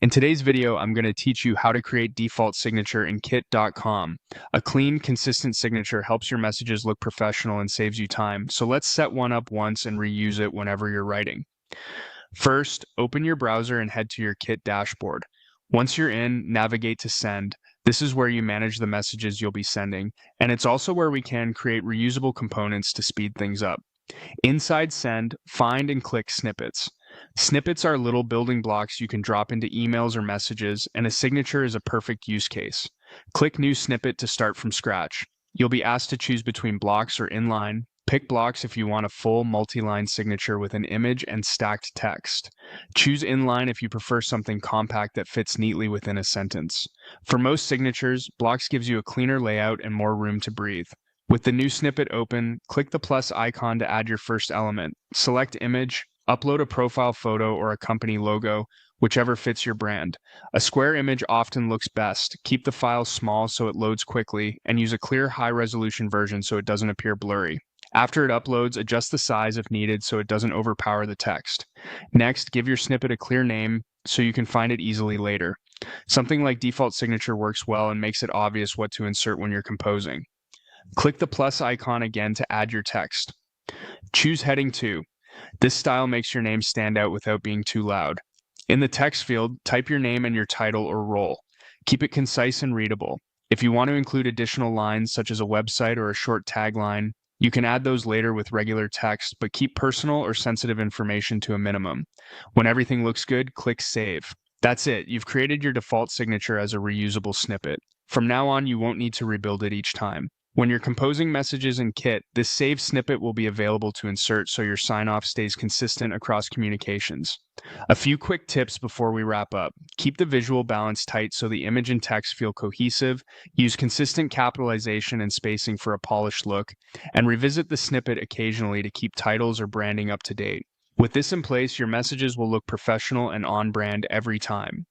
In today's video, I'm going to teach you how to create default signature in kit.com. A clean, consistent signature helps your messages look professional and saves you time. So let's set one up once and reuse it whenever you're writing. First, open your browser and head to your Kit dashboard. Once you're in, navigate to Send. This is where you manage the messages you'll be sending, and it's also where we can create reusable components to speed things up. Inside Send, find and click Snippets. Snippets are little building blocks you can drop into emails or messages, and a signature is a perfect use case. Click New Snippet to start from scratch. You'll be asked to choose between blocks or inline. Pick blocks if you want a full multi-line signature with an image and stacked text. Choose inline if you prefer something compact that fits neatly within a sentence. For most signatures, blocks gives you a cleaner layout and more room to breathe. With the new snippet open, click the plus icon to add your first element. Select image, upload a profile photo or a company logo, whichever fits your brand. A square image often looks best. Keep the file small so it loads quickly, and use a clear high-resolution version so it doesn't appear blurry. After it uploads, adjust the size if needed so it doesn't overpower the text. Next, give your snippet a clear name so you can find it easily later. Something like default signature works well and makes it obvious what to insert when you're composing. Click the plus icon again to add your text. Choose heading 2. This style makes your name stand out without being too loud. In the text field, type your name and your title or role. Keep it concise and readable. If you want to include additional lines such as a website or a short tagline, you can add those later with regular text, but keep personal or sensitive information to a minimum. When everything looks good, click Save. That's it. You've created your default signature as a reusable snippet. From now on, you won't need to rebuild it each time. When you're composing messages in Kit, this saved snippet will be available to insert so your sign-off stays consistent across communications. A few quick tips before we wrap up. Keep the visual balance tight so the image and text feel cohesive, use consistent capitalization and spacing for a polished look, and revisit the snippet occasionally to keep titles or branding up to date. With this in place, your messages will look professional and on brand every time.